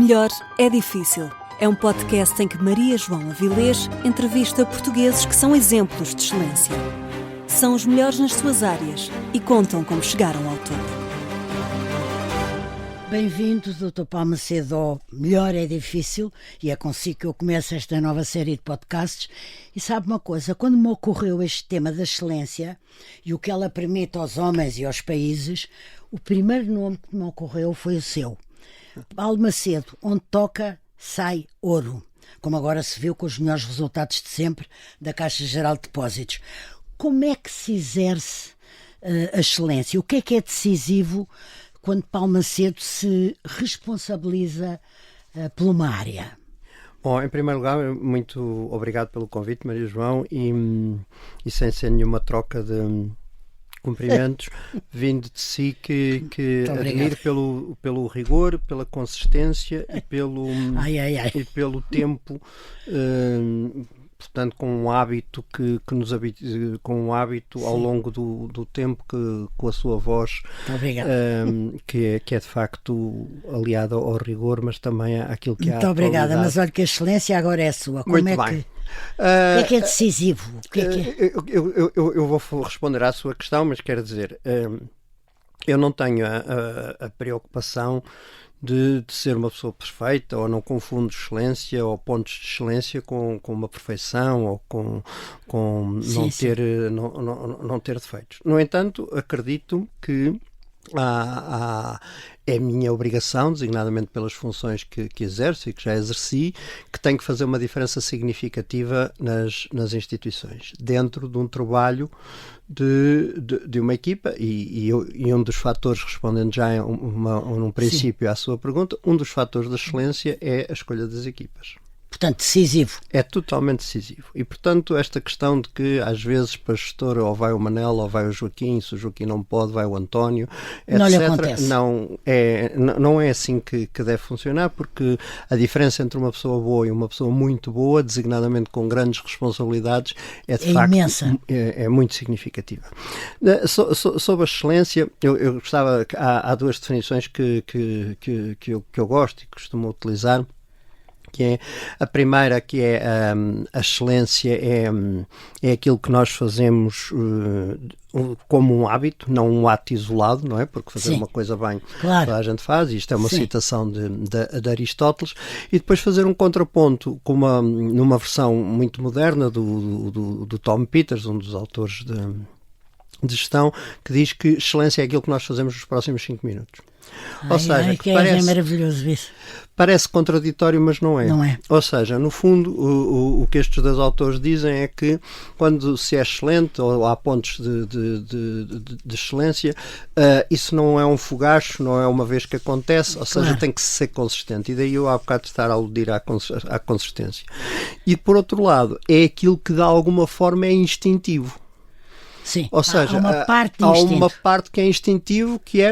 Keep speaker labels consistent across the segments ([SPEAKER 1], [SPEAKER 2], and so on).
[SPEAKER 1] Melhor é difícil. É um podcast em que Maria João Avilés entrevista portugueses que são exemplos de excelência. São os melhores nas suas áreas e contam como chegaram ao topo.
[SPEAKER 2] Bem-vindos, Dr. Paulo Macedo, ao Melhor é Difícil, e é consigo que eu começo esta nova série de podcasts. E sabe uma coisa, quando me ocorreu este tema da excelência e o que ela permite aos homens e aos países, o primeiro nome que me ocorreu foi o seu. Paulo Macedo, onde toca, sai ouro, como agora se viu com os melhores resultados de sempre da Caixa Geral de Depósitos. Como é que se exerce a excelência? O que é decisivo quando Paulo Macedo se responsabiliza por uma área?
[SPEAKER 3] Bom, em primeiro lugar, muito obrigado pelo convite, Maria João, e sem ser nenhuma troca de cumprimentos, vindo de si que admiro pelo rigor, pela consistência e pelo tempo, portanto, com um hábito com um hábito ao longo do tempo com a sua voz, que é de facto aliada ao rigor, mas também àquilo que há.
[SPEAKER 2] Muito obrigada, mas olha que a excelência agora é sua. Como
[SPEAKER 3] muito
[SPEAKER 2] é
[SPEAKER 3] bem.
[SPEAKER 2] O que é decisivo?
[SPEAKER 3] Eu vou responder à sua questão, mas quero dizer, eu não tenho a preocupação de ser uma pessoa perfeita, ou não confundo excelência ou pontos de excelência com uma perfeição ou com não ter defeitos. No entanto, acredito que é minha obrigação, designadamente pelas funções que exerço e que já exerci, que tenho que fazer uma diferença significativa nas instituições, dentro de um trabalho de uma equipa, e um dos fatores, respondendo já num princípio à sua pergunta, um dos fatores da excelência é a escolha das equipas.
[SPEAKER 2] Portanto, decisivo.
[SPEAKER 3] É totalmente decisivo. E, portanto, esta questão de que, às vezes, para a gestora, ou vai o Manel, ou vai o Joaquim, se o Joaquim não pode, vai o António, etc.
[SPEAKER 2] Não lhe acontece.
[SPEAKER 3] Não é assim que deve funcionar, porque a diferença entre uma pessoa boa e uma pessoa muito boa, designadamente com grandes responsabilidades, é de facto
[SPEAKER 2] imensa.
[SPEAKER 3] É muito significativa. Sobre a excelência, eu gostava, há duas definições que eu gosto e que costumo utilizar, que é a primeira, que é a excelência é aquilo que nós fazemos como um hábito, não um ato isolado, não é? Porque fazer uma coisa bem,
[SPEAKER 2] claro,
[SPEAKER 3] toda a gente faz, isto é uma citação de Aristóteles, e depois fazer um contraponto numa versão muito moderna do Tom Peters, um dos autores de gestão, que diz que excelência é aquilo que nós fazemos nos próximos 5 minutos. Ou seja, que
[SPEAKER 2] é maravilhoso isso.
[SPEAKER 3] Parece contraditório, mas não é.
[SPEAKER 2] Não é.
[SPEAKER 3] Ou seja, no fundo, o que estes dois autores dizem é que quando se é excelente, ou há pontos de excelência, isso não é um fogacho, não é uma vez que acontece, ou seja, tem que ser consistente. E daí eu há bocado estar a aludir à consistência. E por outro lado, é aquilo que de alguma forma é instintivo.
[SPEAKER 2] Sim,
[SPEAKER 3] ou seja,
[SPEAKER 2] há
[SPEAKER 3] uma parte que é instintivo, que é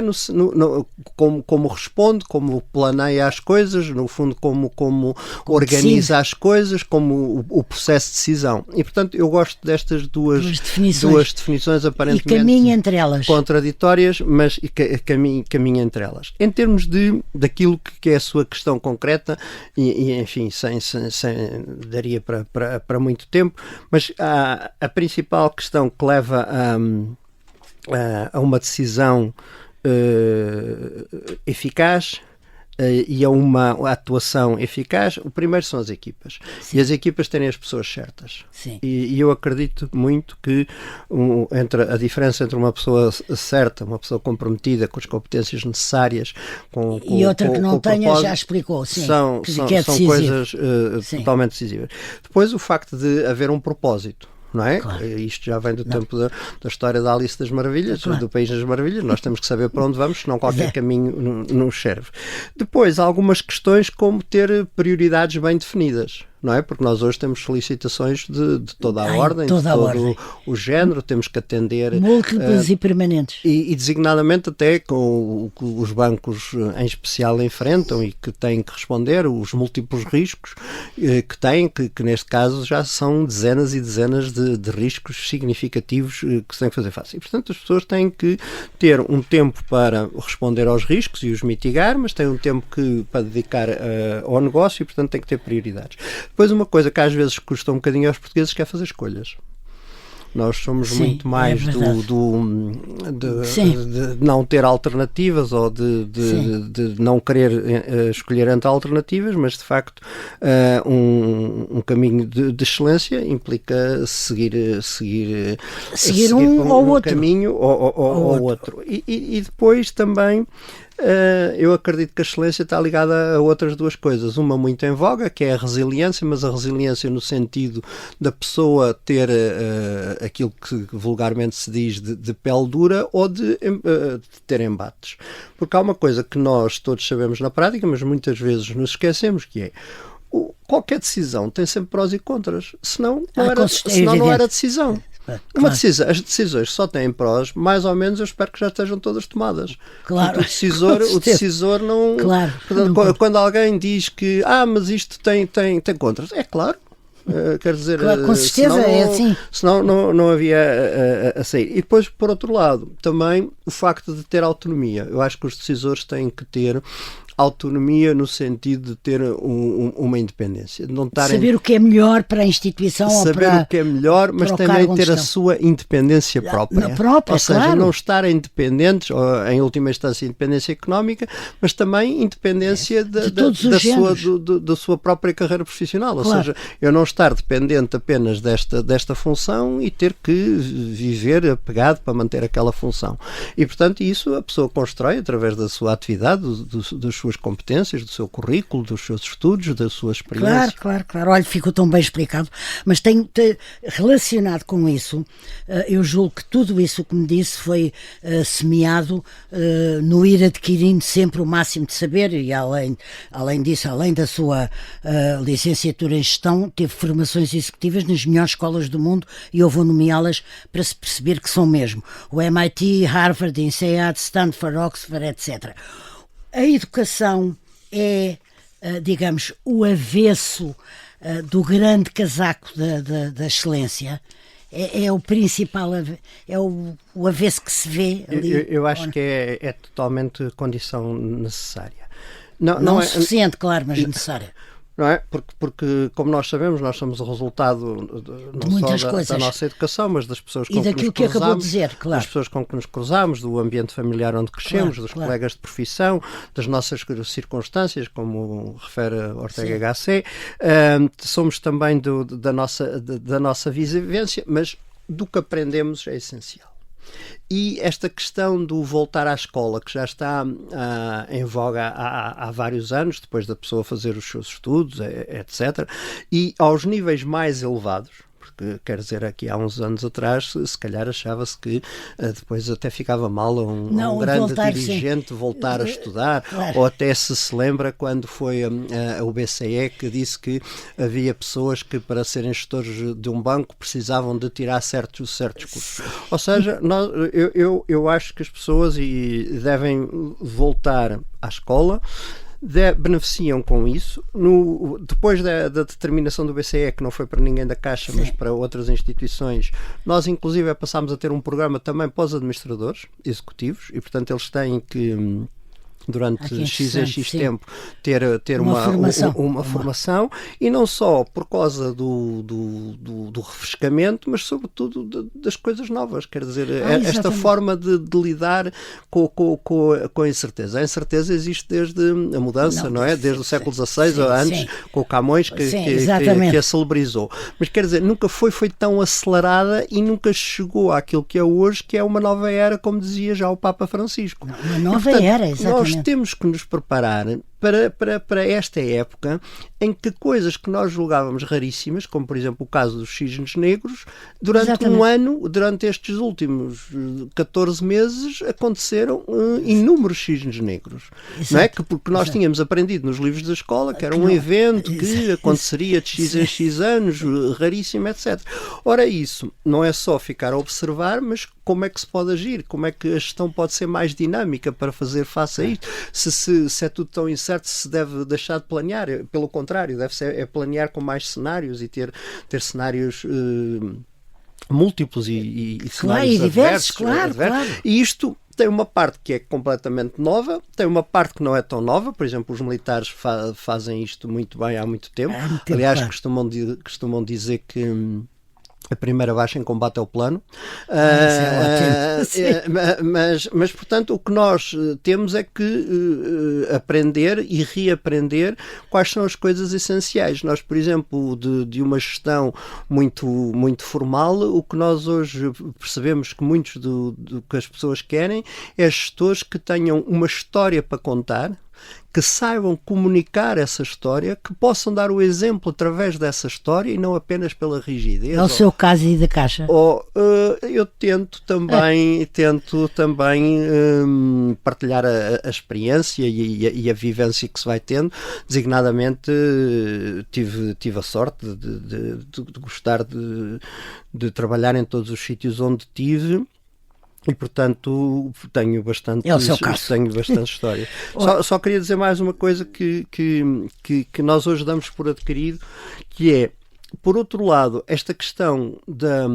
[SPEAKER 3] como responde, como planeia as coisas, no fundo como organiza as coisas, como o processo de decisão. E, portanto, eu gosto destas duas definições aparentemente
[SPEAKER 2] e caminha entre elas,
[SPEAKER 3] contraditórias, mas caminha entre elas. Em termos daquilo que é a sua questão concreta, e enfim, sem daria para muito tempo, mas a principal questão que leva a uma decisão eficaz e a uma atuação eficaz, o primeiro são as equipas. Sim. E as equipas têm as pessoas certas.
[SPEAKER 2] Sim.
[SPEAKER 3] E eu acredito muito que a diferença entre uma pessoa certa, uma pessoa comprometida com as competências necessárias,
[SPEAKER 2] e outra que não tenha, já explicou, sim,
[SPEAKER 3] são coisas totalmente decisivas. Depois, o facto de haver um propósito. Não é?
[SPEAKER 2] Claro.
[SPEAKER 3] Isto já vem do tempo da história da Alice das Maravilhas, do País das Maravilhas. Nós temos que saber para onde vamos, senão qualquer caminho nos serve. Depois, algumas questões como ter prioridades bem definidas. não é? Porque nós hoje temos solicitações de toda a ordem,
[SPEAKER 2] toda
[SPEAKER 3] de todo
[SPEAKER 2] ordem.
[SPEAKER 3] o género, temos que atender...
[SPEAKER 2] Múltiplas e permanentes.
[SPEAKER 3] E designadamente até com o que os bancos em especial enfrentam e que têm que responder, os múltiplos riscos que têm, que neste caso já são dezenas e dezenas de riscos significativos que se têm que fazer face. E, portanto, as pessoas têm que ter um tempo para responder aos riscos e os mitigar, mas têm um tempo para dedicar ao negócio e, portanto, têm que ter prioridades. Depois, uma coisa que às vezes custa um bocadinho aos portugueses que é fazer escolhas. Nós somos muito mais de não ter alternativas ou de não querer escolher entre alternativas, mas de facto um caminho de excelência implica seguir
[SPEAKER 2] um ou outro
[SPEAKER 3] caminho ou outro. E depois também eu acredito que a excelência está ligada a outras duas coisas. Uma muito em voga, que é a resiliência, mas a resiliência no sentido da pessoa ter aquilo que vulgarmente se diz de pele dura ou de ter embates. Porque há uma coisa que nós todos sabemos na prática, mas muitas vezes nos esquecemos, que é qualquer decisão tem sempre prós e contras. Senão não era decisão. As decisões só têm prós, mais ou menos eu espero que já estejam todas tomadas.
[SPEAKER 2] Claro.
[SPEAKER 3] O decisor não...
[SPEAKER 2] Claro.
[SPEAKER 3] Portanto, quando alguém diz que mas isto tem contras, é claro. Quer dizer,
[SPEAKER 2] claro, com certeza
[SPEAKER 3] senão,
[SPEAKER 2] é assim.
[SPEAKER 3] Senão não havia a sair. E depois, por outro lado, também o facto de ter autonomia. Eu acho que os decisores têm que ter autonomia no sentido de ter uma independência. De não
[SPEAKER 2] saber o que é melhor para a instituição ou para...
[SPEAKER 3] Saber o que é melhor, mas também ter a sua independência própria. Ou seja,
[SPEAKER 2] claro.
[SPEAKER 3] Não estar independentes, ou em última instância independência económica, mas também independência da sua própria carreira profissional. Ou seja, eu não estar dependente apenas desta função e ter que viver apegado para manter aquela função. E, portanto, isso a pessoa constrói através da sua atividade, das suas competências, do seu currículo, dos seus estudos, da sua experiência.
[SPEAKER 2] Claro. Olha, ficou tão bem explicado. Mas relacionado com isso, eu julgo que tudo isso que me disse foi semeado no ir adquirindo sempre o máximo de saber e além disso, além da sua licenciatura em gestão, teve formações executivas nas melhores escolas do mundo e eu vou nomeá-las para se perceber que são mesmo. O MIT, Harvard, INSEAD, Stanford, Oxford, etc. A educação é, digamos, o avesso do grande casaco da excelência. É o principal, é o avesso que se vê ali.
[SPEAKER 3] Eu acho que é totalmente condição necessária.
[SPEAKER 2] Não é suficiente, claro, mas necessária.
[SPEAKER 3] Não é? Porque, como nós sabemos, nós somos o resultado não só da nossa educação, mas das pessoas com que nos cruzamos, das pessoas com que nos cruzamos, do ambiente familiar onde crescemos, dos colegas de profissão, das nossas circunstâncias, como refere Ortega Gasset. Somos também da nossa vivência, mas do que aprendemos é essencial. E esta questão do voltar à escola, que já está em voga há vários anos, depois da pessoa fazer os seus estudos, etc., e aos níveis mais elevados, porque, quer dizer, aqui há uns anos atrás, se calhar achava-se que depois até ficava mal a um grande dirigente voltar a estudar, ou até se lembra quando foi o BCE que disse que havia pessoas que para serem gestores de um banco precisavam de tirar certos cursos. Ou seja, eu acho que as pessoas devem voltar à escola, beneficiam com isso. Depois da determinação do BCE, que não foi para ninguém da Caixa, mas para outras instituições, nós inclusive passámos a ter um programa também para os administradores executivos e, portanto, eles têm que durante X tempo ter uma formação e não só por causa do refrescamento, mas sobretudo das coisas novas, quer dizer, esta forma de lidar com a incerteza. A incerteza existe desde a mudança, não é? Desde o século XVI ou antes, com o Camões que a celebrizou. Mas quer dizer, nunca foi tão acelerada e nunca chegou àquilo que é hoje, que é uma nova era, como dizia já o Papa Francisco.
[SPEAKER 2] Uma nova era, exatamente.
[SPEAKER 3] Nós temos que nos preparar para esta época em que coisas que nós julgávamos raríssimas, como por exemplo o caso dos cisnes negros, durante um ano, durante estes últimos 14 meses, aconteceram inúmeros cisnes negros. Não é? Porque nós tínhamos aprendido nos livros da escola que era um evento que aconteceria de X em X anos, raríssimo, etc. Ora, isso não é só ficar a observar, mas como é que se pode agir? Como é que a gestão pode ser mais dinâmica para fazer face a isto? Se é tudo tão incerto, se deve deixar de planear. Pelo contrário, deve ser planear com mais cenários e ter cenários múltiplos e cenários
[SPEAKER 2] diversos,
[SPEAKER 3] adversos.
[SPEAKER 2] Claro.
[SPEAKER 3] E isto tem uma parte que é completamente nova, tem uma parte que não é tão nova. Por exemplo, os militares fazem isto muito bem há muito tempo. Aliás, costumam dizer que a primeira baixa em combate é o plano. Mas, portanto, o que nós temos é que aprender e reaprender quais são as coisas essenciais. Nós, por exemplo, de uma gestão muito, muito formal, o que nós hoje percebemos que muitos do que as pessoas querem é gestores que tenham uma história para contar, que saibam comunicar essa história, que possam dar o exemplo através dessa história e não apenas pela rigidez.
[SPEAKER 2] É o seu caso aí da Caixa.
[SPEAKER 3] Eu tento também partilhar a experiência e a vivência que se vai tendo. Designadamente, tive a sorte de gostar de trabalhar em todos os sítios onde tive. E, portanto, tenho bastante história. Só queria dizer mais uma coisa que nós hoje damos por adquirido, que é, por outro lado, esta questão da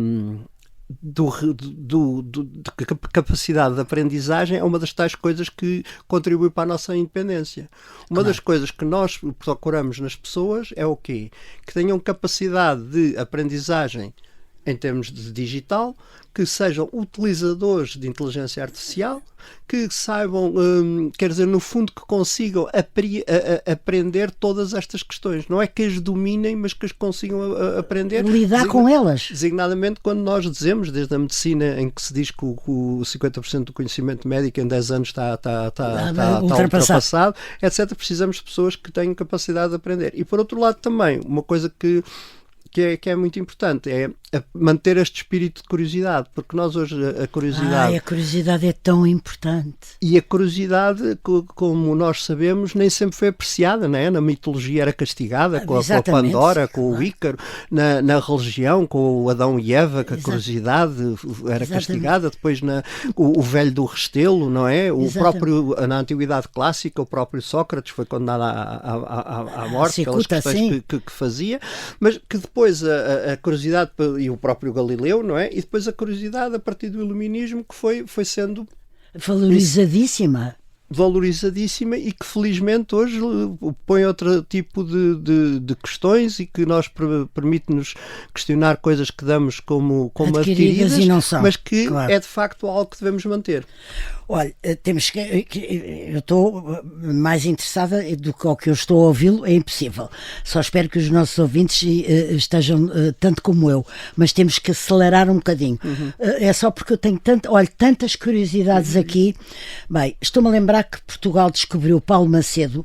[SPEAKER 3] capacidade de aprendizagem é uma das tais coisas que contribui para a nossa independência. Uma das coisas que nós procuramos nas pessoas é o quê? Que tenham capacidade de aprendizagem em termos de digital, que sejam utilizadores de inteligência artificial, que saibam, quer dizer, no fundo, que consigam aprender todas estas questões. Não é que as dominem, mas que as consigam aprender.
[SPEAKER 2] Lidar com elas.
[SPEAKER 3] Designadamente, quando nós dizemos, desde a medicina, em que se diz que o 50% do conhecimento médico em 10 anos está ultrapassado, etc., precisamos de pessoas que tenham capacidade de aprender. E, por outro lado, também, uma coisa que é muito importante, é manter este espírito de curiosidade, porque nós hoje a curiosidade
[SPEAKER 2] é tão importante.
[SPEAKER 3] E a curiosidade, como nós sabemos, nem sempre foi apreciada, não é? Na mitologia era castigada, com a Pandora, com o Ícaro, na religião, com o Adão e Eva, que a curiosidade era castigada, depois o velho do Restelo, não é? Na Antiguidade Clássica, o próprio Sócrates foi condenado à morte pelas questões que fazia, mas que depois a curiosidade, e o próprio Galileu, não é? E depois a curiosidade a partir do iluminismo, que foi sendo
[SPEAKER 2] valorizadíssima
[SPEAKER 3] e que felizmente hoje põe outro tipo de questões e que nós permite-nos questionar coisas que damos como adquiridas
[SPEAKER 2] e não são,
[SPEAKER 3] mas que é de facto algo que devemos manter.
[SPEAKER 2] Olha, eu estou mais interessada do que ao que eu estou a ouvi-lo, é impossível. Só espero que os nossos ouvintes estejam tanto como eu, mas temos que acelerar um bocadinho. É só porque eu tenho tantas curiosidades aqui. Bem, estou-me a lembrar que Portugal descobriu Paulo Macedo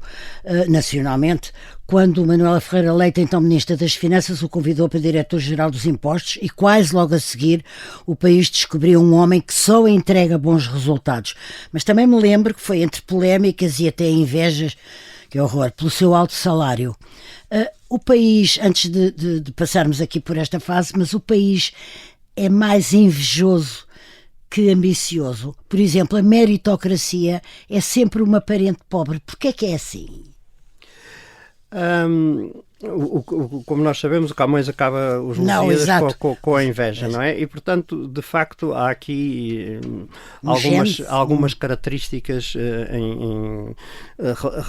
[SPEAKER 2] nacionalmente, quando Manuela Ferreira Leite, então Ministra das Finanças, o convidou para Diretor-Geral dos Impostos, e quase logo a seguir o país descobriu um homem que só entrega bons resultados. Mas também me lembro que foi entre polémicas e até invejas, que horror, pelo seu alto salário. O país, antes de passarmos aqui por esta fase, mas o país é mais invejoso que ambicioso. Por exemplo, a meritocracia é sempre uma parente pobre. Porquê é que é assim?
[SPEAKER 3] Como nós sabemos, o Camões acaba os Lusíadas com a inveja, não é? E, portanto, de facto, há aqui algumas características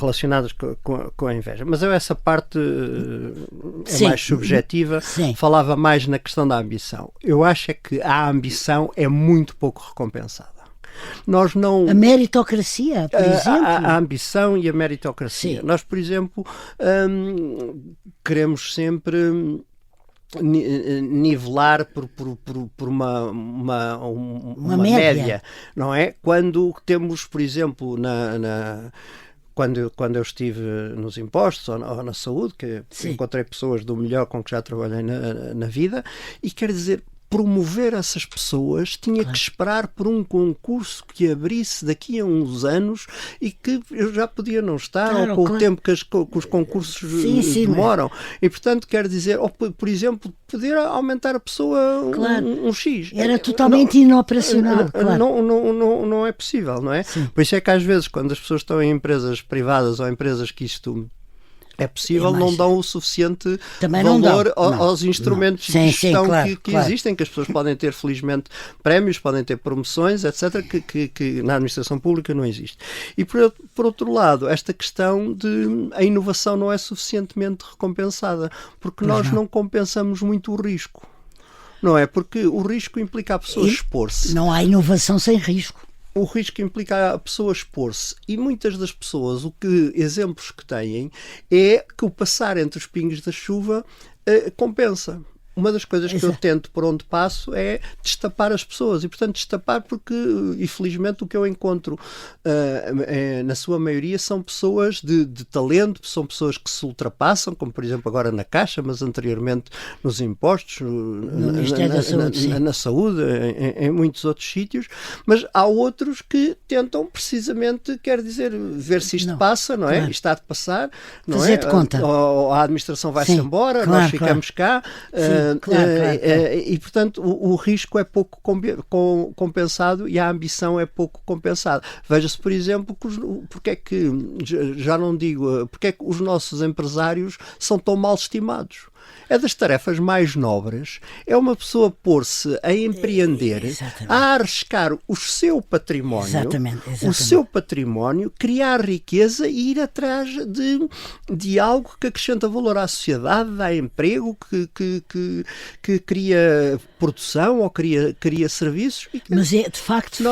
[SPEAKER 3] relacionadas com a inveja. Mas essa parte é mais subjetiva.
[SPEAKER 2] Sim.
[SPEAKER 3] Falava mais na questão da ambição. Eu acho é que a ambição é muito pouco recompensada. A
[SPEAKER 2] meritocracia, por exemplo?
[SPEAKER 3] A ambição e a meritocracia.
[SPEAKER 2] Sim.
[SPEAKER 3] Nós, por exemplo, queremos sempre nivelar por uma média, não é? Quando temos, por exemplo, quando eu estive nos impostos ou na saúde, que
[SPEAKER 2] Sim.
[SPEAKER 3] encontrei pessoas do melhor com que já trabalhei na vida, e quer dizer, promover essas pessoas tinha que esperar por um concurso que abrisse daqui a uns anos e que eu já podia não estar, ou com o tempo que os concursos demoram. E, portanto, quer dizer, ou, por exemplo, poder aumentar a pessoa um X.
[SPEAKER 2] Era totalmente inoperacional.
[SPEAKER 3] Não é possível, não é?
[SPEAKER 2] Sim.
[SPEAKER 3] Por isso é que às vezes, quando as pessoas estão em empresas privadas ou empresas que isto é possível, não dão o suficiente valor aos instrumentos de gestão que existem, que as pessoas podem ter, felizmente, prémios, podem ter promoções, etc., que na administração pública não existe. E, por outro lado, esta questão de a inovação não é suficientemente recompensada, porque nós não compensamos muito o risco. Não é? Porque o risco implica a pessoa expor-se.
[SPEAKER 2] Não há inovação sem risco.
[SPEAKER 3] O risco implica a pessoa expor-se, e muitas das pessoas, exemplos que têm, é que o passar entre os pingos da chuva compensa. Uma das coisas que eu tento por onde passo é destapar as pessoas, e portanto destapar porque, infelizmente, o que eu encontro na sua maioria são pessoas de talento, são pessoas que se ultrapassam, como por exemplo agora na Caixa, mas anteriormente nos impostos,
[SPEAKER 2] no Ministério da Saúde,
[SPEAKER 3] na saúde, em muitos outros sítios, mas há outros que tentam precisamente, quer dizer, ver se isto passa, não é? Isto está de passar, não
[SPEAKER 2] fazer de conta.
[SPEAKER 3] Ou a administração vai-se embora, nós ficamos cá.
[SPEAKER 2] Claro.
[SPEAKER 3] E portanto o risco é pouco compensado e a ambição é pouco compensada. Veja-se, por exemplo, porque é que, já não digo, porque é que os nossos empresários são tão mal estimados. É das tarefas mais nobres, é uma pessoa pôr-se a empreender, a arriscar o seu património, o seu património, criar riqueza e ir atrás de algo que acrescenta valor à sociedade, dá emprego, que cria produção ou cria serviços.
[SPEAKER 2] Mas de facto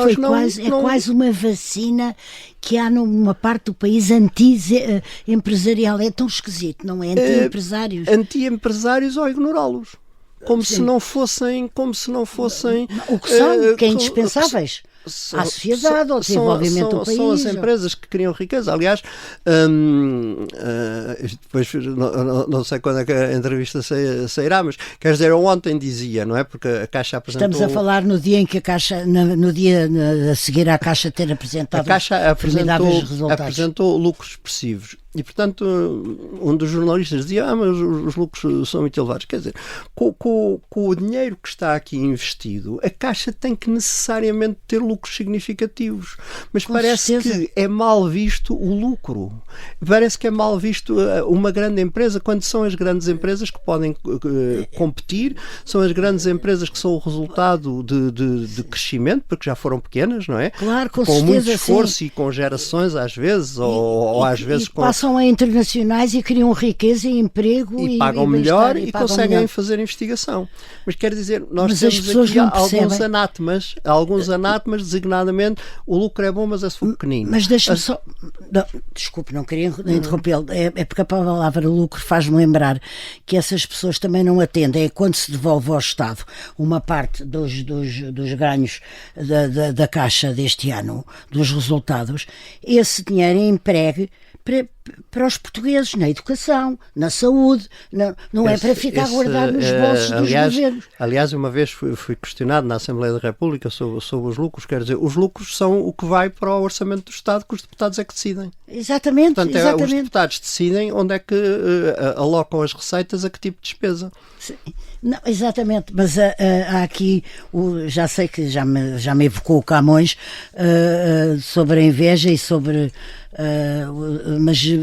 [SPEAKER 2] quase uma vacina que há numa parte do país anti-empresarial. É tão esquisito, não é? Anti-empresários.
[SPEAKER 3] Anti-empresários ou ignorá-los. Como se não fossem
[SPEAKER 2] o que são, que é indispensáveis à sociedade, ao desenvolvimento do país.
[SPEAKER 3] São as empresas que criam riqueza. Aliás, depois não sei quando é que a entrevista sairá, mas quer dizer, eu ontem dizia, não é? Porque a Caixa apresentou...
[SPEAKER 2] Estamos a falar no dia em que a Caixa, no dia a seguir à Caixa ter apresentado...
[SPEAKER 3] A Caixa apresentou lucros expressivos. E, portanto, um dos jornalistas dizia, mas os lucros são muito elevados. Quer dizer, com o dinheiro que está aqui investido, a Caixa tem que necessariamente ter lucros significativos. Mas parece que é mal visto o lucro. Parece que é mal visto uma grande empresa, quando são as grandes empresas que podem competir, são as grandes empresas que são o resultado de crescimento, porque já foram pequenas, não é?
[SPEAKER 2] Claro, com
[SPEAKER 3] muito esforço e com gerações, às vezes, ou às vezes com...
[SPEAKER 2] São internacionais e criam riqueza e emprego
[SPEAKER 3] e pagam melhor e conseguem fazer investigação. Mas quer dizer, nós temos aqui alguns anátemas, designadamente o lucro é bom, mas é se for pequenino.
[SPEAKER 2] Mas deixa-me só... Desculpe, não queria interrompê-lo. É porque a palavra lucro faz-me lembrar que essas pessoas também não atendem. É quando se devolve ao Estado uma parte dos ganhos da Caixa deste ano, dos resultados, esse dinheiro é empregue para os portugueses, na educação, na saúde, não é para ficar guardado nos bolsos dos governos.
[SPEAKER 3] Aliás, uma vez fui questionado na Assembleia da República sobre os lucros, quer dizer, os lucros são o que vai para o orçamento do Estado, que os deputados é que decidem.
[SPEAKER 2] Exatamente.
[SPEAKER 3] Portanto, os deputados decidem onde é que alocam as receitas a que tipo de despesa.
[SPEAKER 2] Sim. Não, exatamente, mas há aqui, já sei que já me evocou o Camões sobre a inveja e sobre... mas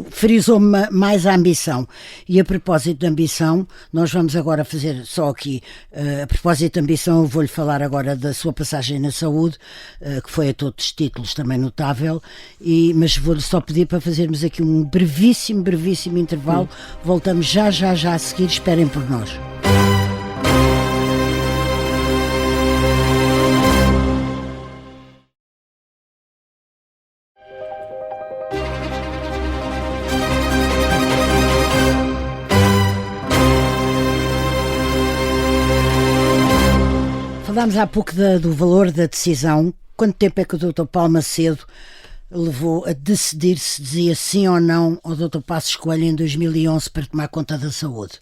[SPEAKER 2] frisou-me mais a ambição. E a propósito de ambição, nós vamos agora fazer só aqui, a propósito de ambição, eu vou-lhe falar agora da sua passagem na saúde, que foi a todos os títulos também notável, mas vou-lhe só pedir para fazermos aqui um brevíssimo intervalo. Voltamos já a seguir, esperem por nós. Falámos há pouco do valor da decisão. Quanto tempo é que o Dr. Paulo Macedo levou a decidir se dizia sim ou não ao Dr. Passos Coelho em 2011 para tomar conta da saúde?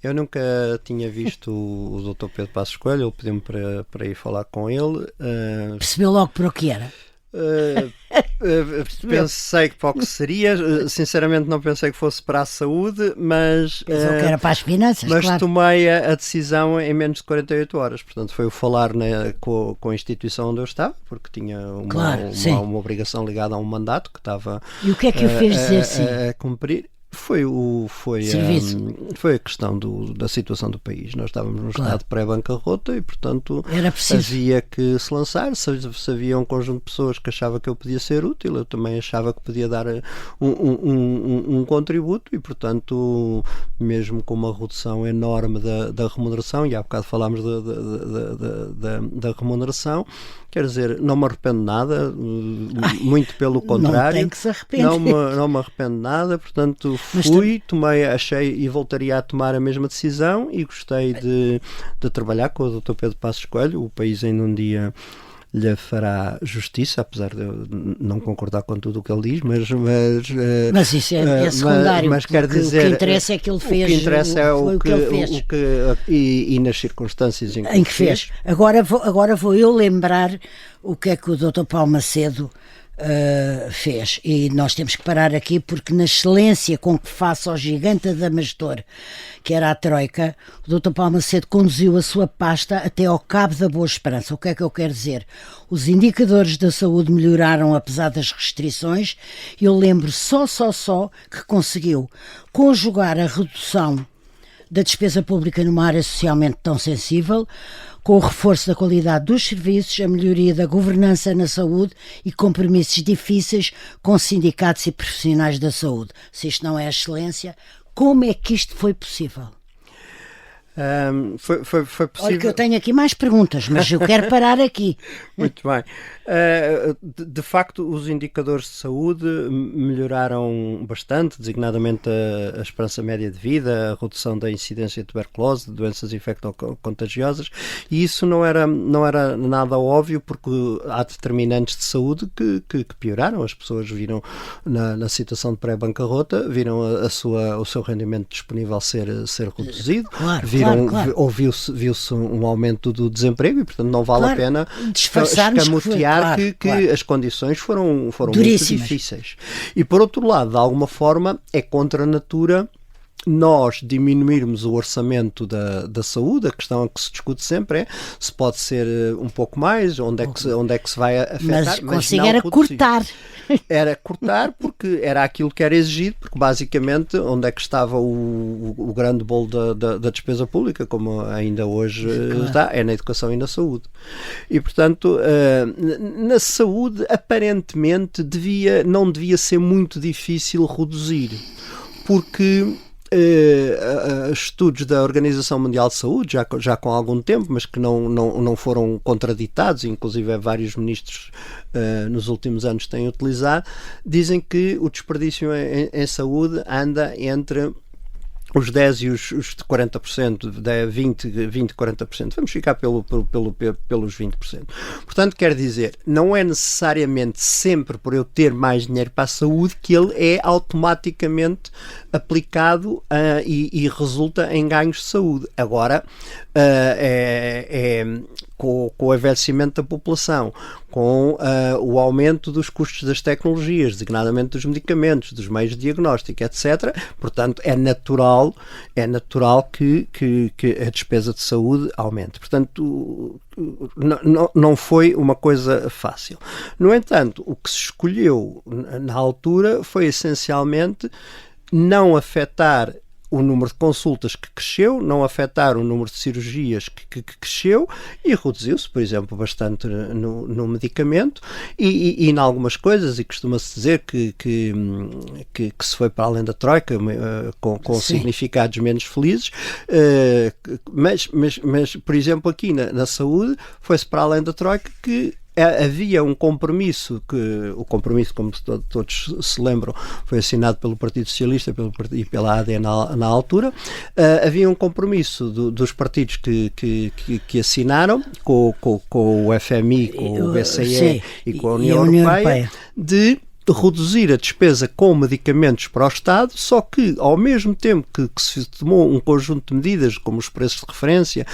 [SPEAKER 3] Eu nunca tinha visto o Dr. Pedro Passos Coelho, ele pediu-me para ir falar com ele.
[SPEAKER 2] Percebeu logo para o que era?
[SPEAKER 3] Pensei que para o que seria, sinceramente não pensei que fosse para a saúde, mas
[SPEAKER 2] Pensou que era para as finanças,
[SPEAKER 3] mas
[SPEAKER 2] claro.
[SPEAKER 3] tomei a decisão em menos de 48 horas, portanto foi o falar com a instituição onde eu estava, porque tinha uma obrigação ligada a um mandato que estava
[SPEAKER 2] E o que é que o fez dizer sim?
[SPEAKER 3] a cumprir. Foi a questão da situação do país. Nós estávamos num estado de pré-bancarrota e, portanto, havia que se lançar. Se havia um conjunto de pessoas que achava que eu podia ser útil, eu também achava que podia dar um contributo e, portanto, mesmo com uma redução enorme da remuneração, e há bocado falámos da remuneração, quer dizer, não me arrependo nada, muito pelo contrário.
[SPEAKER 2] Não tem que se arrepender.
[SPEAKER 3] Não me arrependo nada, portanto tomei, achei e voltaria a tomar a mesma decisão e gostei de trabalhar com o Dr. Pedro Passos Coelho. O país ainda um dia lhe fará justiça, apesar de eu não concordar com tudo o que ele diz,
[SPEAKER 2] mas isso é secundário,
[SPEAKER 3] mas quer dizer,
[SPEAKER 2] o que interessa é que ele fez,
[SPEAKER 3] o que interessa é o que
[SPEAKER 2] ele fez.
[SPEAKER 3] E nas circunstâncias em que
[SPEAKER 2] fez. Agora vou eu lembrar o que é que o Dr. Paulo Macedo fez, e nós temos que parar aqui porque na excelência com que face ao gigante adamastor que era a Troika, o Dr. Paulo Macedo conduziu a sua pasta até ao cabo da Boa Esperança. O que é que eu quero dizer? Os indicadores da saúde melhoraram apesar das restrições. Eu lembro só que conseguiu conjugar a redução da despesa pública numa área socialmente tão sensível, com o reforço da qualidade dos serviços, a melhoria da governança na saúde e compromissos difíceis com sindicatos e profissionais da saúde. Se isto não é excelência, como é que isto foi possível?
[SPEAKER 3] Foi possível.
[SPEAKER 2] Olha que eu tenho aqui mais perguntas, mas eu quero parar aqui.
[SPEAKER 3] Muito bem. De facto, os indicadores de saúde melhoraram bastante, designadamente a esperança média de vida, a redução da incidência de tuberculose, de doenças infecto-contagiosas, e isso não era nada óbvio, porque há determinantes de saúde que pioraram. As pessoas viram na situação de pré-bancarrota, viram o seu rendimento disponível ser reduzido.
[SPEAKER 2] Claro.
[SPEAKER 3] Viu-se um aumento do desemprego e, portanto, não vale a pena escamotear que as condições foram muito difíceis. E, por outro lado, de alguma forma, é contra a natura nós diminuirmos o orçamento da saúde. A questão que se discute sempre é se pode ser um pouco mais, onde é que se vai afetar.
[SPEAKER 2] Mas era cortar.
[SPEAKER 3] Era cortar porque era aquilo que era exigido, porque basicamente onde é que estava o grande bolo da despesa pública, como ainda hoje está, é na educação e na saúde. E, portanto, na saúde, aparentemente, não devia ser muito difícil reduzir, porque estudos da Organização Mundial de Saúde, já com algum tempo, mas que não foram contraditados, inclusive vários ministros nos últimos anos têm utilizado, dizem que o desperdício em saúde anda entre os 10% e os de 40%, 20%, 40%. Vamos ficar pelos 20%. Portanto, quer dizer, não é necessariamente sempre por eu ter mais dinheiro para a saúde que ele é automaticamente aplicado e resulta em ganhos de saúde. Agora, com o envelhecimento da população, com o aumento dos custos das tecnologias, designadamente dos medicamentos, dos meios de diagnóstico, etc. Portanto, é natural que a despesa de saúde aumente. Portanto, não foi uma coisa fácil. No entanto, o que se escolheu na altura foi essencialmente não afetar o número de consultas que cresceu, não afetar o número de cirurgias que cresceu, e reduziu-se, por exemplo, bastante no medicamento e em algumas coisas, e costuma-se dizer que se foi para além da Troika, com significados menos felizes, mas, por exemplo, aqui na saúde, foi-se para além da Troika que havia um compromisso, o compromisso, como todos se lembram, foi assinado pelo Partido Socialista e pela AD na altura. Havia um compromisso dos partidos que assinaram com o FMI, com o BCE e com a União Europeia de reduzir a despesa com medicamentos para o Estado, só que ao mesmo tempo que se tomou um conjunto de medidas, como os preços de referência,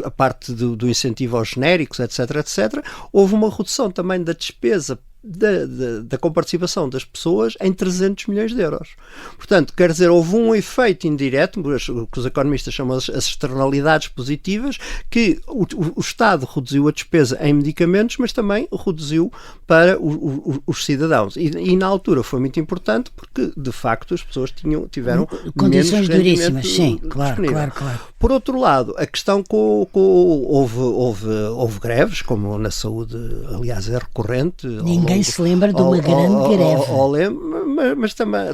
[SPEAKER 3] a parte do incentivo aos genéricos, etc., houve uma redução também da despesa da comparticipação das pessoas em 300 milhões de euros. Portanto, quer dizer, houve um efeito indireto, o que os economistas chamam as externalidades positivas, que o Estado reduziu a despesa em medicamentos, mas também reduziu para os cidadãos. E na altura foi muito importante porque, de facto, as pessoas tiveram
[SPEAKER 2] condições
[SPEAKER 3] menos
[SPEAKER 2] duríssimas. Sim, claro.
[SPEAKER 3] Por outro lado, a questão houve greves, como na saúde, aliás, é recorrente.
[SPEAKER 2] Ninguém se lembra de uma grande greve.
[SPEAKER 3] Mas também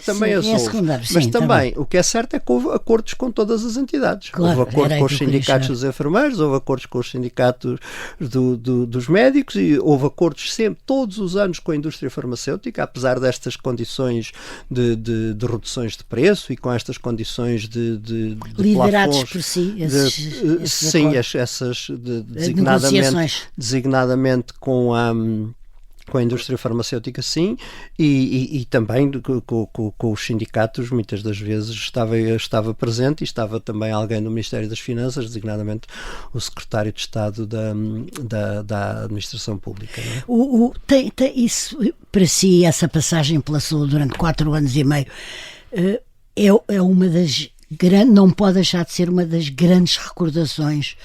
[SPEAKER 3] Mas também, o que é certo é que houve acordos com todas as entidades.
[SPEAKER 2] Claro,
[SPEAKER 3] houve acordo com os sindicatos dos enfermeiros, houve acordos com os sindicatos dos médicos e houve acordos sempre, todos os anos, com a indústria farmacêutica, apesar destas condições de reduções de preço e com estas condições de
[SPEAKER 2] liderados por si,
[SPEAKER 3] essas designadamente com a indústria farmacêutica, sim, e também com os sindicatos, muitas das vezes estava presente, e estava também alguém do Ministério das Finanças, designadamente o Secretário de Estado da Administração Pública. Não é?
[SPEAKER 2] Tem isso, para si, essa passagem pela saúde durante 4 anos e meio, é uma das não pode deixar de ser uma das grandes recordações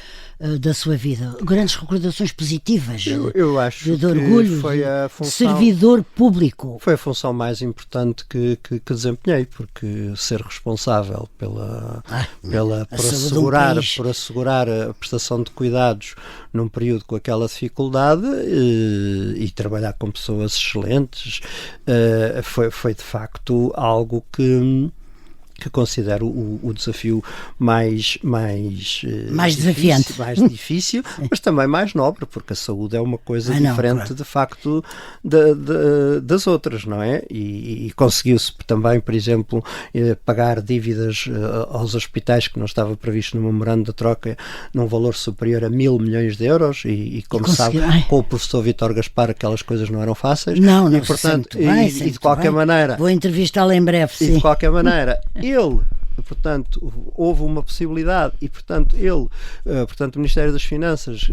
[SPEAKER 2] da sua vida, grandes recordações positivas.
[SPEAKER 3] Eu acho
[SPEAKER 2] de orgulho,
[SPEAKER 3] que foi a função,
[SPEAKER 2] servidor público.
[SPEAKER 3] Foi a função mais importante que desempenhei, porque ser responsável por assegurar a prestação de cuidados num período com aquela dificuldade e trabalhar com pessoas excelentes foi de facto algo que considero o desafio mais
[SPEAKER 2] desafiante,
[SPEAKER 3] mais difícil, mas também mais nobre, porque a saúde é uma coisa diferente, claro, de facto das outras, não é? E conseguiu-se também, por exemplo, pagar dívidas aos hospitais que não estava previsto no memorando da troca num valor superior a 1.000 milhões de euros e como sabe, com o professor Vítor Gaspar aquelas coisas não eram fáceis.
[SPEAKER 2] Não,
[SPEAKER 3] portanto, e de qualquer maneira,
[SPEAKER 2] vou entrevistá-lo em breve, sim.
[SPEAKER 3] E de qualquer maneira, portanto, houve uma possibilidade e, portanto, o Ministério das Finanças,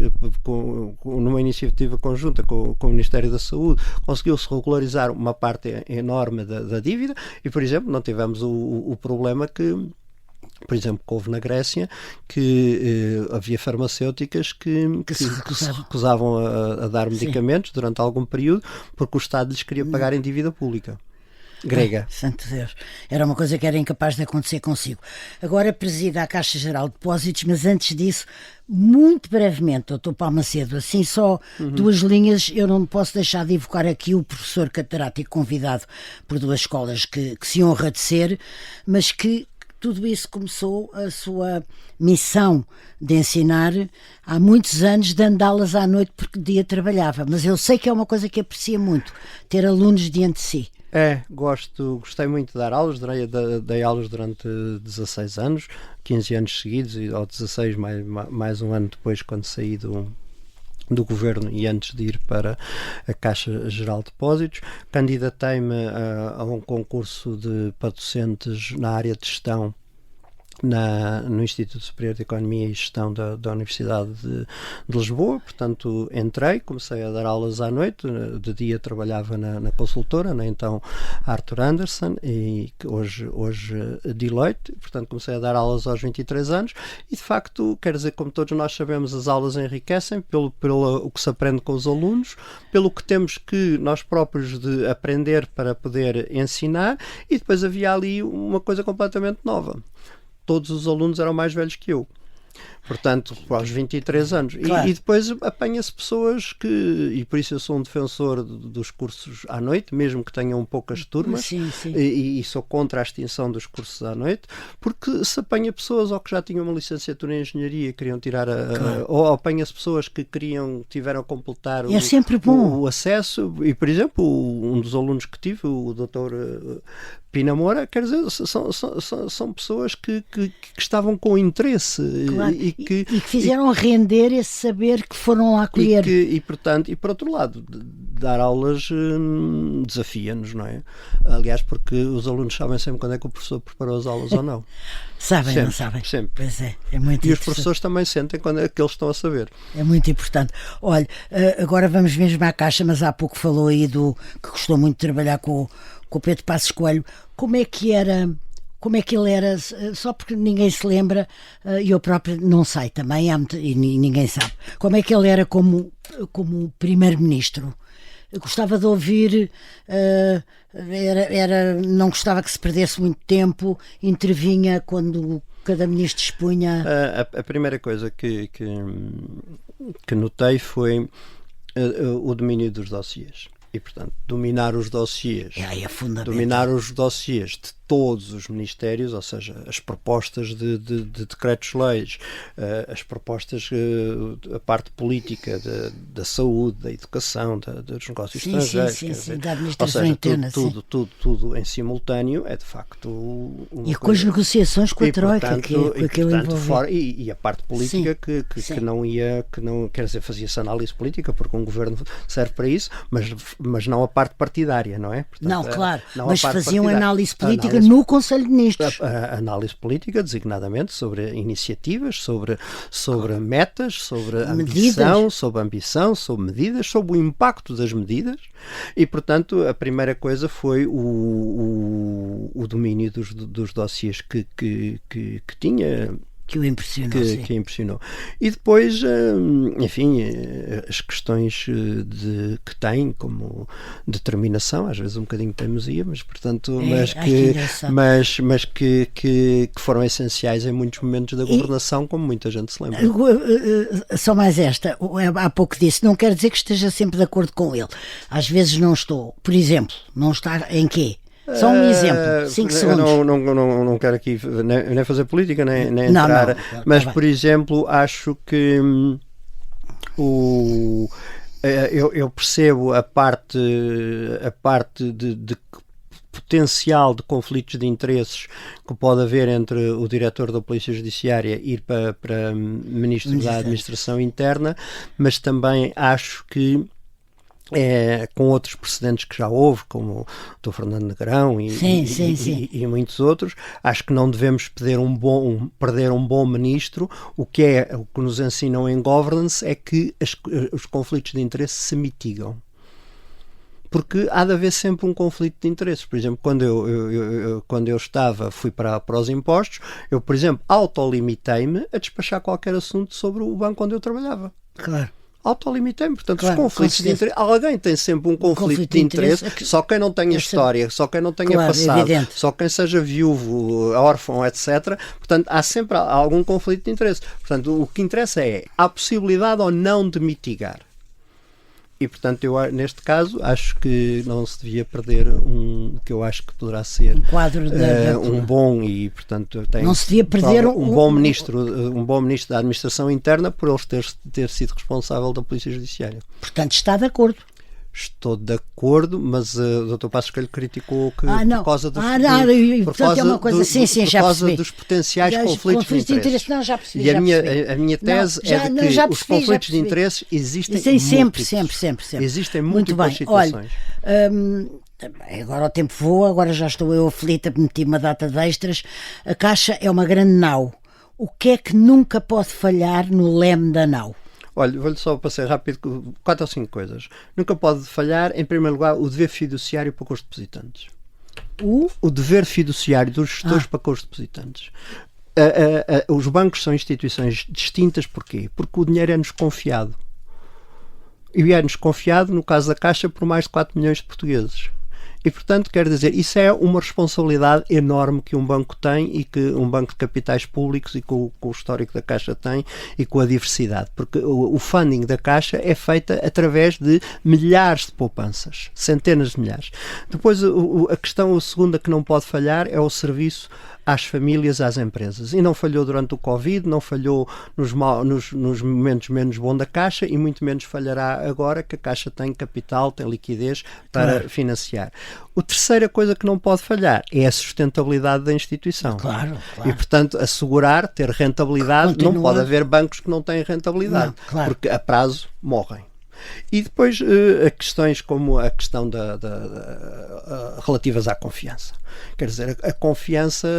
[SPEAKER 3] numa iniciativa conjunta com o Ministério da Saúde, conseguiu-se regularizar uma parte enorme da dívida e, por exemplo, não tivemos o problema que, por exemplo, que houve na Grécia, que havia farmacêuticas que se recusavam a dar medicamentos durante algum período porque o Estado lhes queria pagar em dívida pública grega.
[SPEAKER 2] Santo Deus. Era uma coisa que era incapaz de acontecer consigo. Agora preside a Caixa Geral de Depósitos, mas antes disso, muito brevemente, Dr. Paulo Macedo, assim só 2 linhas, eu não posso deixar de evocar aqui o professor catedrático convidado por 2 escolas que se honra de ser, mas que tudo isso começou a sua missão de ensinar há muitos anos, dando aulas à noite porque de dia trabalhava, mas eu sei que é uma coisa que aprecia muito, ter alunos diante de si.
[SPEAKER 3] Gostei muito de dar aulas, dei aulas durante 16 anos, 15 anos seguidos, ou 16 mais um ano depois, quando saí do governo e antes de ir para a Caixa Geral de Depósitos. Candidatei-me a um concurso para docentes na área de gestão no Instituto Superior de Economia e Gestão da Universidade de Lisboa, portanto entrei, comecei a dar aulas à noite, de dia trabalhava na consultora, então Arthur Andersen, e hoje Deloitte, portanto comecei a dar aulas aos 23 anos e de facto, quer dizer, como todos nós sabemos, as aulas enriquecem pelo o que se aprende com os alunos, pelo que temos que nós próprios de aprender para poder ensinar, e depois havia ali uma coisa completamente nova. Todos os alunos eram mais velhos que eu. Portanto, aos 23 anos.
[SPEAKER 2] Claro.
[SPEAKER 3] E depois apanha-se pessoas que, e por isso eu sou um defensor dos cursos à noite, mesmo que tenham poucas turmas,
[SPEAKER 2] Sim.
[SPEAKER 3] e sou contra a extinção dos cursos à noite, porque se apanha pessoas ou que já tinham uma licenciatura em engenharia e queriam tirar ou apanha-se pessoas que tiveram a completar
[SPEAKER 2] É sempre bom.
[SPEAKER 3] o acesso, e por exemplo, um dos alunos que tive, o Dr. Pina Moura, quer dizer, são pessoas que estavam com interesse,
[SPEAKER 2] Claro.
[SPEAKER 3] e que
[SPEAKER 2] fizeram render esse saber que foram lá colher.
[SPEAKER 3] e por outro lado, dar aulas desafia-nos, não é? Aliás, porque os alunos sabem sempre quando é que o professor preparou as aulas ou não.
[SPEAKER 2] Sabem,
[SPEAKER 3] sempre,
[SPEAKER 2] não sabem?
[SPEAKER 3] Sempre.
[SPEAKER 2] Pois é muito
[SPEAKER 3] E
[SPEAKER 2] interessante.
[SPEAKER 3] os professores também sentem quando é que eles estão a saber.
[SPEAKER 2] É muito importante. Olha, agora vamos mesmo à Caixa, mas há pouco falou aí que gostou muito de trabalhar com o Pedro Passos Coelho. Como é que ele era, só porque ninguém se lembra, e eu próprio não sei também, e ninguém sabe, como é que ele era como primeiro-ministro? Gostava de ouvir, não gostava que se perdesse muito tempo, intervinha quando cada ministro expunha.
[SPEAKER 3] A primeira coisa que notei foi o domínio dos dossiês. E, portanto, dominar os dossiês.
[SPEAKER 2] É fundamental.
[SPEAKER 3] Dominar os dossiês de todos os ministérios, ou seja, as propostas de decretos-leis, as propostas, a parte política da saúde, da educação, dos negócios estrangeiros.
[SPEAKER 2] Sim, da administração
[SPEAKER 3] interna. Tudo em simultâneo é, de facto,
[SPEAKER 2] e com as negociações com a Troika, que ele envolveu.
[SPEAKER 3] E a parte política que não quer dizer, fazia-se análise política, porque um governo serve para isso, mas não a parte partidária, não é? Portanto,
[SPEAKER 2] não, claro,
[SPEAKER 3] não
[SPEAKER 2] mas faziam análise política no Conselho de Ministros.
[SPEAKER 3] A análise política, designadamente, sobre iniciativas, sobre metas, sobre ambição, sobre medidas, sobre o impacto das medidas, e, portanto, a primeira coisa foi o domínio dos dossiês que tinha.
[SPEAKER 2] Que o impressionou.
[SPEAKER 3] Que impressionou. E depois, enfim, as questões que tem, como determinação, às vezes um bocadinho de teimosia, mas, portanto, mas que foram essenciais em muitos momentos da governação, como muita gente se lembra.
[SPEAKER 2] Só mais esta, há pouco disse, não quer dizer que esteja sempre de acordo com ele. Às vezes não estou. Por exemplo, não está em quê? Só um exemplo, 5 segundos.
[SPEAKER 3] Não quero aqui nem fazer política, nem entrar, mas, por exemplo, acho que eu percebo a parte de potencial de conflitos de interesses que pode haver entre o diretor da Polícia Judiciária ir para Ministro da Administração Interna, mas também acho que com outros precedentes que já houve, como o Dr. Fernando Negrão e muitos outros, acho que não devemos perder um bom ministro. O que nos ensinam em governance é que os conflitos de interesse se mitigam. Porque há de haver sempre um conflito de interesses. Por exemplo, quando eu fui para os impostos, eu, por exemplo, autolimitei-me a despachar qualquer assunto sobre o banco onde eu trabalhava.
[SPEAKER 2] Claro.
[SPEAKER 3] Autolimitei-me, portanto, os conflitos de interesse, alguém tem sempre um conflito de interesse, só quem não tenha história, só quem não tenha passado, evidente. Só quem seja viúvo, órfão, etc. Portanto, há sempre algum conflito de interesse. Portanto, o que interessa é a possibilidade ou não de mitigar. E, portanto, eu, neste caso, acho que não se devia perder que eu acho que poderá ser
[SPEAKER 2] um quadro
[SPEAKER 3] um bom e, portanto,
[SPEAKER 2] não se devia perder
[SPEAKER 3] um bom ministro da Administração Interna por ele ter sido responsável da Polícia Judiciária.
[SPEAKER 2] Portanto, está de acordo.
[SPEAKER 3] Estou de acordo, mas o Dr. Passos Coelho criticou que por causa dos potenciais conflitos de interesse.
[SPEAKER 2] Não, já percebi.
[SPEAKER 3] E a minha tese é de que os conflitos de interesse existem
[SPEAKER 2] sempre.
[SPEAKER 3] Existem múltiplas situações.
[SPEAKER 2] Olha, agora o tempo voa, agora já estou eu aflita, meti uma data de extras. A Caixa é uma grande nau. O que é que nunca pode falhar no leme da nau?
[SPEAKER 3] Olha, vou-lhe só passar rápido 4 ou 5 coisas. Nunca pode falhar, em primeiro lugar, o dever fiduciário para com os depositantes. O dever fiduciário dos gestores para com os depositantes. Os bancos são instituições distintas, porquê? Porque o dinheiro é-nos confiado. E é-nos confiado, no caso da Caixa, por mais de 4 milhões de portugueses. E, portanto, quer dizer, isso é uma responsabilidade enorme que um banco tem e que um banco de capitais públicos e com o histórico da Caixa tem e com a diversidade, porque o funding da Caixa é feita através de milhares de poupanças, centenas de milhares. Depois, a segunda que não pode falhar é o serviço às famílias, às empresas. E não falhou durante o Covid, não falhou nos momentos menos bons da Caixa e muito menos falhará agora que a Caixa tem capital, tem liquidez para financiar. A terceira coisa que não pode falhar é a sustentabilidade da instituição.
[SPEAKER 2] Claro.
[SPEAKER 3] E, portanto, assegurar, ter rentabilidade. Não pode haver bancos que não têm rentabilidade, porque a prazo morrem. E depois questões como a questão relativas à confiança. Quer dizer, a confiança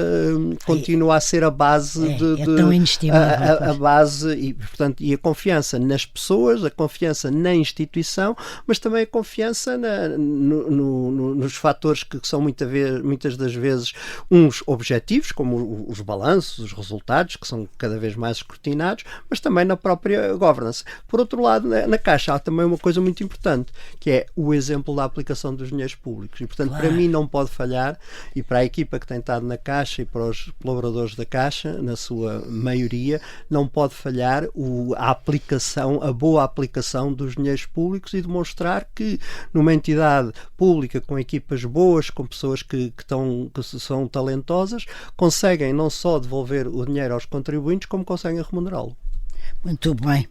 [SPEAKER 3] continua a ser a base
[SPEAKER 2] é tão inestimável.
[SPEAKER 3] A base e a confiança nas pessoas, a confiança na instituição, mas também a confiança nos fatores que são muitas das vezes uns objetivos, como os balanços, os resultados, que são cada vez mais escrutinados, mas também na própria governance. Por outro lado, na Caixa há também uma coisa muito importante, que é o exemplo da aplicação dos dinheiros públicos. E, portanto, para mim não pode falhar, e para a equipa que tem estado na Caixa e para os colaboradores da Caixa, na sua maioria, não pode falhar a boa aplicação dos dinheiros públicos e demonstrar que numa entidade pública com equipas boas, com pessoas que são talentosas, conseguem não só devolver o dinheiro aos contribuintes, como conseguem remunerá-lo.
[SPEAKER 2] Muito bem.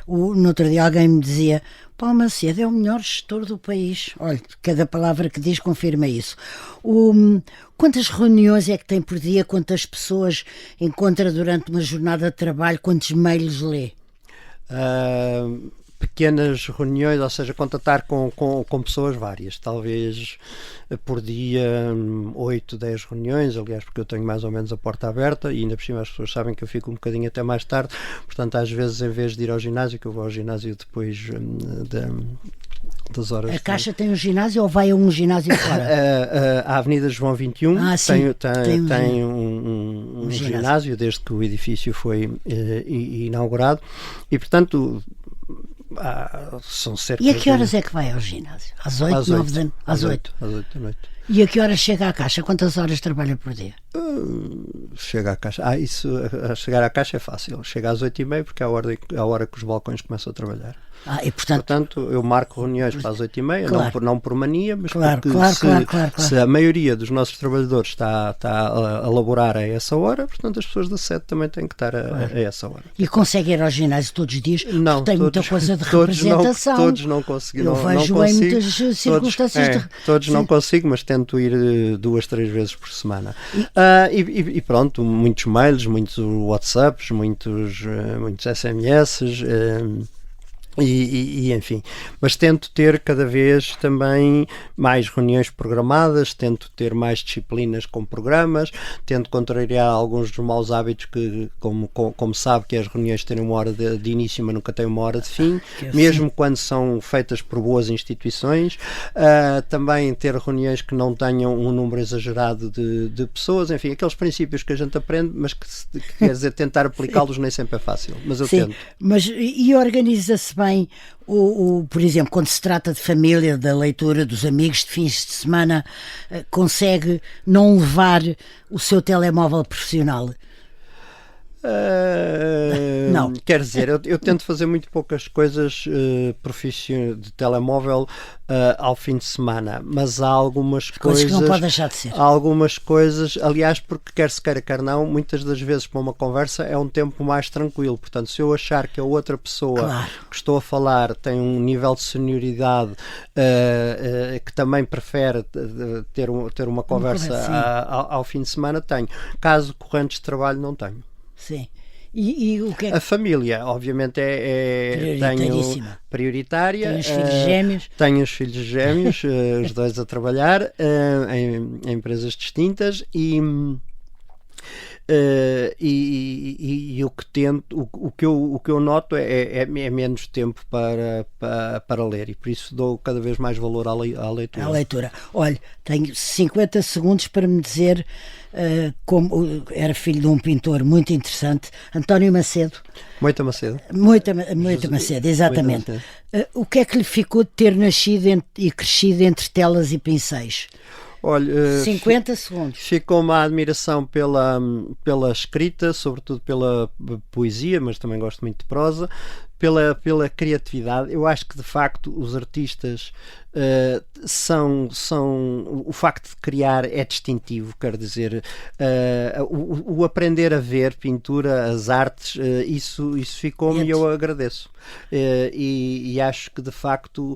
[SPEAKER 2] No outro dia alguém me dizia: Paulo Macedo é o melhor gestor do país. Olha, cada palavra que diz confirma isso. Quantas reuniões é que tem por dia? Quantas pessoas encontra durante uma jornada de trabalho? Quantos mails lê?
[SPEAKER 3] Pequenas reuniões, ou seja, contatar com pessoas várias, talvez por dia 8, 10 reuniões, aliás, porque eu tenho mais ou menos a porta aberta e ainda por cima as pessoas sabem que eu fico um bocadinho até mais tarde, portanto às vezes em vez de ir ao ginásio, que eu vou ao ginásio depois das horas.
[SPEAKER 2] A Caixa tem um ginásio ou vai a um ginásio fora?
[SPEAKER 3] A Avenida João 21 tem um ginásio desde que o edifício foi inaugurado e, portanto, são cerca
[SPEAKER 2] E a que horas é que vai ao ginásio? Às 8, 9 da noite?
[SPEAKER 3] Às 8 da noite.
[SPEAKER 2] E a que horas chega à Caixa? Quantas horas trabalha por dia?
[SPEAKER 3] Chega à Caixa. Chegar à Caixa é fácil. Chega às 8h30 porque é a hora que os balcões começam a trabalhar.
[SPEAKER 2] E portanto,
[SPEAKER 3] eu marco reuniões para as 8h30,
[SPEAKER 2] claro.
[SPEAKER 3] não por mania, mas
[SPEAKER 2] claro,
[SPEAKER 3] porque
[SPEAKER 2] claro.
[SPEAKER 3] se a maioria dos nossos trabalhadores está a laborar a essa hora, portanto as pessoas da sede também têm que estar a essa hora.
[SPEAKER 2] E consegue ir ao ginásio todos os dias?
[SPEAKER 3] Não,
[SPEAKER 2] tem muita coisa de representação.
[SPEAKER 3] Todos não conseguem.
[SPEAKER 2] Eu vejo em muitas circunstâncias.
[SPEAKER 3] Todos não consigo, mas tento ir 2, 3 vezes por semana. E pronto, muitos mails, muitos WhatsApps, muitos SMS. E enfim, mas tento ter cada vez também mais reuniões programadas, tento ter mais disciplinas com programas, tento contrariar alguns dos maus hábitos que, como sabe, que as reuniões têm uma hora de início, mas nunca têm uma hora de fim, mesmo quando são feitas por boas instituições. Também ter reuniões que não tenham um número exagerado de pessoas, enfim, aqueles princípios que a gente aprende, mas que quer dizer, tentar aplicá-los nem sempre é fácil, mas eu tento.
[SPEAKER 2] Mas e organiza-se bem, por exemplo, quando se trata de família, da leitura, dos amigos, de fins de semana, consegue não levar o seu telemóvel profissional? Não.
[SPEAKER 3] Quer dizer, eu tento fazer muito poucas coisas de telemóvel ao fim de semana, mas há algumas coisas
[SPEAKER 2] que não pode deixar de ser.
[SPEAKER 3] Há algumas coisas, aliás, porque quer se queira, quer não, muitas das vezes para uma conversa é um tempo mais tranquilo, portanto, se eu achar que a outra pessoa que estou a falar tem um nível de senioridade que também prefere ter uma conversa ao fim de semana, tenho. Caso correntes de trabalho, não tenho.
[SPEAKER 2] Sim. E o que é que...
[SPEAKER 3] A família, obviamente, prioritária.
[SPEAKER 2] Tenho os filhos gêmeos.
[SPEAKER 3] Tenho os filhos gêmeos, os dois a trabalhar em empresas distintas e e o que tento, o que eu noto é menos tempo para ler, e por isso dou cada vez mais valor à leitura.
[SPEAKER 2] À leitura. Olha, tenho 50 segundos para me dizer como era filho de um pintor muito interessante, António Macedo.
[SPEAKER 3] Moita Macedo.
[SPEAKER 2] Moita Macedo, exatamente.
[SPEAKER 3] Moita Macedo.
[SPEAKER 2] O que é que lhe ficou de ter nascido e crescido entre telas e pincéis?
[SPEAKER 3] Olha,
[SPEAKER 2] 50 segundos.
[SPEAKER 3] Ficou uma admiração pela escrita, sobretudo pela poesia, mas também gosto muito de prosa, pela criatividade. Eu acho que de facto os artistas são o facto de criar é distintivo, quer dizer, o aprender a ver pintura, as artes, isso ficou-me e eu agradeço. E acho que de facto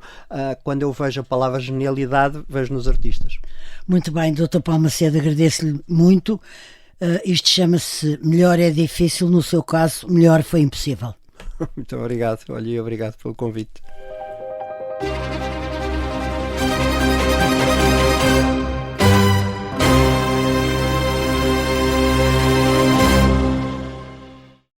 [SPEAKER 3] quando eu vejo a palavra genialidade, vejo nos artistas.
[SPEAKER 2] Muito bem, Dr. Paulo Macedo, agradeço-lhe muito. Isto chama-se Melhor é Difícil, no seu caso, melhor foi impossível.
[SPEAKER 3] Muito obrigado, olha, e obrigado pelo convite.